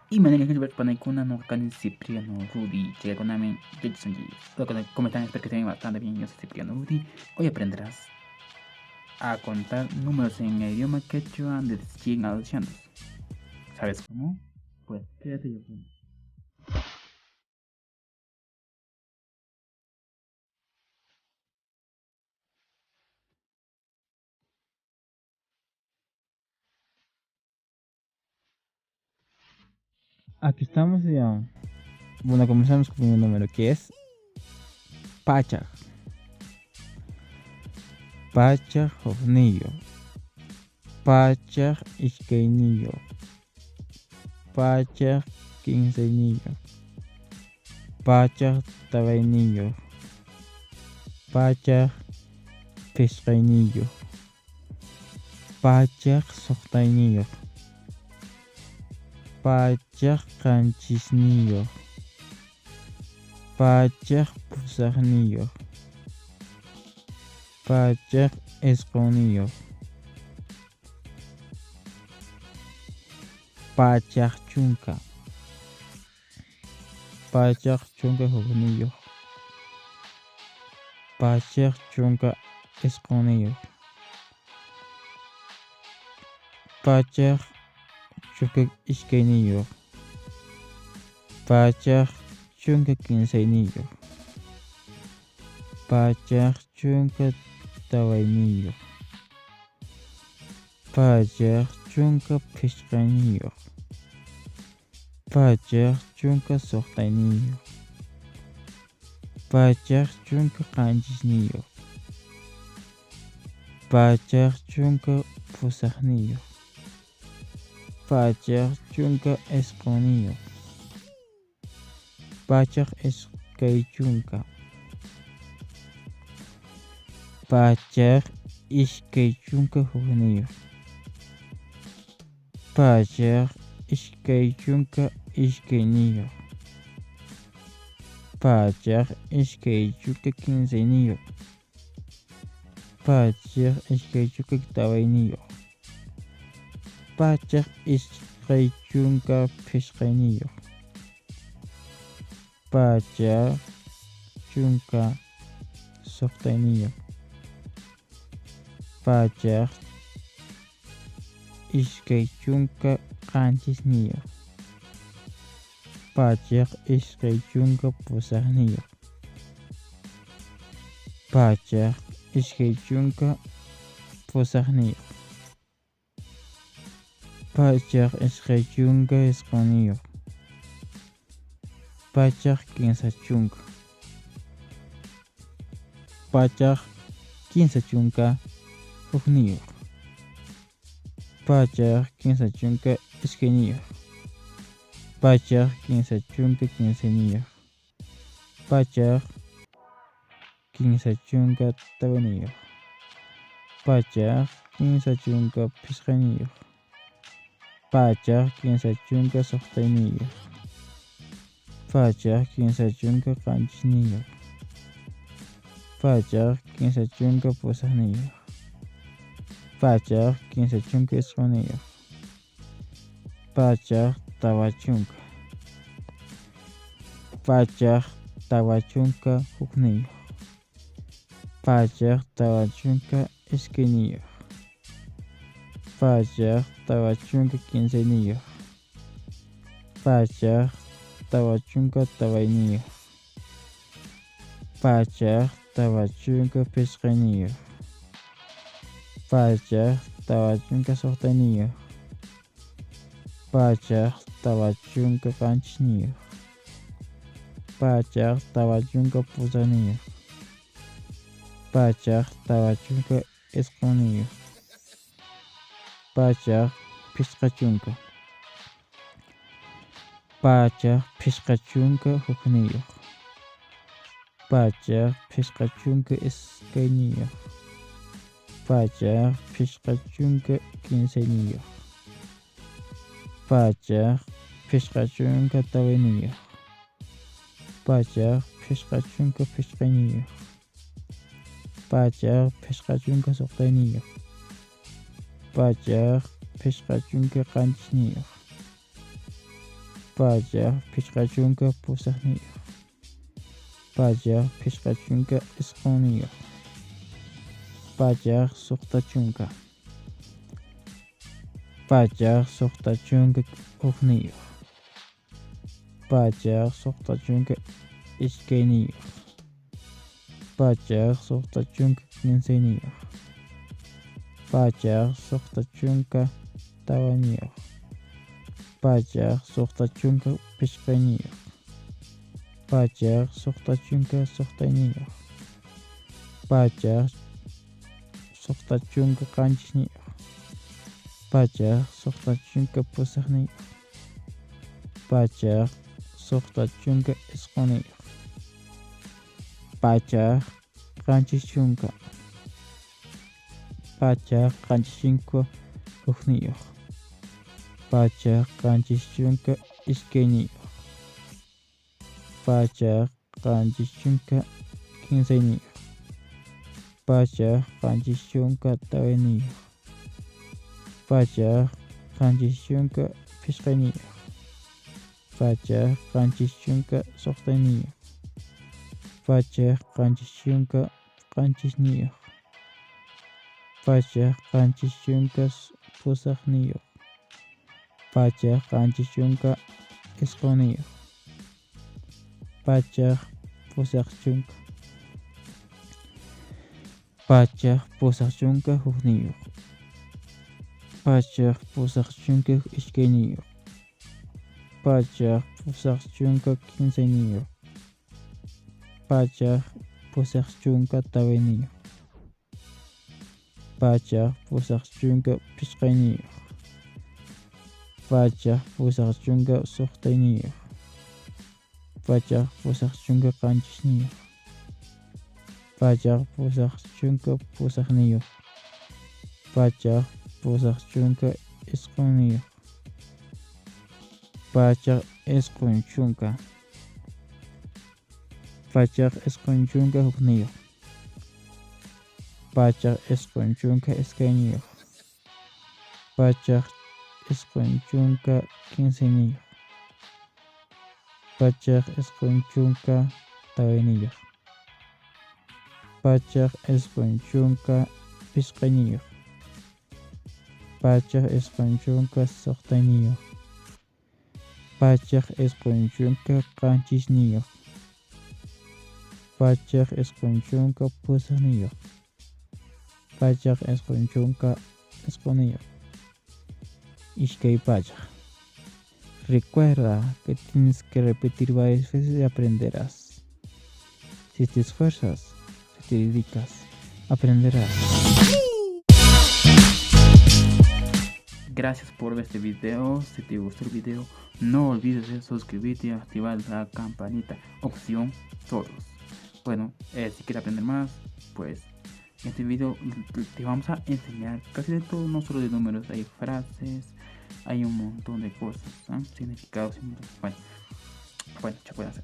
Y manera que ver para Ikuna no Kani Cipriano Rudy, llega con Nami, Jetson G. Como están, espero que estén bastante bien. Yo soy Cipriano Rudy. Hoy aprenderás a contar números en el idioma quechua de 100 a 200. ¿Sabes cómo? Pues quédate yo. Aquí estamos ya. Bueno, comenzamos con un número que es Pachaj. Pachaj Hovnillo. Pachaj Isqueinillo. Pachaj Quincenillo. Pachaj Tabainillo. Pachaj Pescainillo. Pachaj Sohtainillo. Pachaj Canchisnillo. Pachaj Pusajnillo. Pachaj Esconillo. Pachaj Chunca. Pachaj Chunca Hovnillo. Pachaj Chunca Esconillo. Pachaj Chunca Isqueinillo. Pachaj Chunca Quincenillo. Pachaj Chunca Tabainillo. Pachaj Chunca Pescainillo. Pachaj Chunca Sohtainillo. Pachaj Chunca Canchisnillo. Pachaj Chunca Pusajnillo. Pachaj Chunca Esconillo. Pachaj Esqueichunca. Pachaj Isqueichunca Hovnillo. Pachaj Isqueichunca Isqueinillo. Pachaj Isqueichunca Quincenillo. Pachaj Isqueichunca Tabainillo. Pachaj Isqueichunca Pescainillo. Pachaj Chunca Sohtainillo. Pachaj Isqueichunca Canchisnillo. Pachaj Isqueichunca Pusajnillo. Pachaj Isqueichunca Pusajnillo. Pachaj Isqueichunca Esconillo. Pachaj Quinzachunca. Pachaj Quinzachunca Hovnillo. Pachaj Quinzachunca Isqueinillo. Pachaj Quinzachunca Quincenillo. Pachaj Quinzachunca Tabainillo. Pachaj Quinzachunca Pescainillo. Pachaj Quinzachunca Sohtainillo. Pachaj Quinzachunca Canchisnillo. Pachaj Quinzachunca Pusajnillo. Pachaj Quinzachunca Esconillo. Pachaj Tabachunca. Pachaj Tabachunca Hovnillo. Pachaj Tabachunca Esqueinillo. Pachaj Tabachunca Quincenillo. Pachaj Tabachunca Tabainillo. Pachaj Tabachunca Pescainillo. Pachaj Tabachunca Sohtainillo. Pachaj Tabachunca Canchisnillo. Pachaj Tabachunca Pusajnillo. Pachaj Tabachunca Esconillo. Pachaj Pescachunca. Pachaj Pescachunca Hovnillo. Pachaj Pescachunca Esqueinillo. Pachaj Pescachunca Quincenillo. Pachaj Pescachunca Tabainillo. Pachaj Pescachunca Pescainillo. Pachaj Pescachunca Sohtainillo. Pachaj Pescachunca Canchisnillo. Payaq pichqachunka pusaqniyuq. Payaq pichqachunka isquniyuq. Payaq suqtachunka. Payaq suqtachunka uqniyuq. Payaq suqtachunka ishkayniyuq. Payaq suqtachunka quinceyniyuq. Payaq suqtachunka tawaniyuq. Payaq suqtachunka pichqayniyuq. Payaq suqtachunka suqtayniyuq. Payaq suqtachunka qanchisniyuq. Payaq suqtachunka pusaqniyuq. Payaq suqtachunka isquniyuq. Payaq qanchischunka. Payaq qanchischunka uqniyuq. Payaq qanchischunka ishkayniyuq. Payaq qanchischunka quinceyniyuq. Payaq qanchischunka tawaniyuq. Payaq qanchischunka pichqayniyuq. Payaq qanchischunka suqtayniyuq. Payaq qanchischunka qanchisniyuq. Payaq qanchischunka pusaqniyuq. Payaq qanchischunka isquniyuq. Payaq pusaqchunka. Payaq pusaqchunka uqniyuq. Payaq pusaqchunka ishkayniyuq. Payaq pusaqchunka quinceyniyuq. Payaq pusaqchunka tawaniyuq. Payaq pusaqchunka pichqayniyuq. Payaq pusaqchunka suqtayniyuq. Payaq pusaqchunka qanchisniyuq. Payaq pusaqchunka pusaqniyuq. Payaq pusaqchunka isquniyuq. Payaq isqunchunka. Payaq isqunchunka uqniyuq. Payaq isqunchunka ishkayniyuq. Payaq isqunchunka quinceyniyuq. Payaq isqunchunka tawaniyuq. Payaq isqunchunka pichqayniyuq. Payaq isqunchunka suqtayniyuq. Payaq isqunchunka qanchisniyuq. Payaq isqunchunka pusaqniyuq. Payaq isqunchunka isquniyuq. Ishkay payaq. Recuerda que tienes que repetir varias veces y aprenderás. Si te esfuerzas, si te dedicas, aprenderás. Gracias por ver este video. Si te gustó el video, no olvides de suscribirte y activar la campanita. Opción todos. Bueno, si quieres aprender más, pues en este video te vamos a enseñar casi de todo, no solo de números, hay frases, hay un montón de cosas, significados. Bueno, se puede hacer.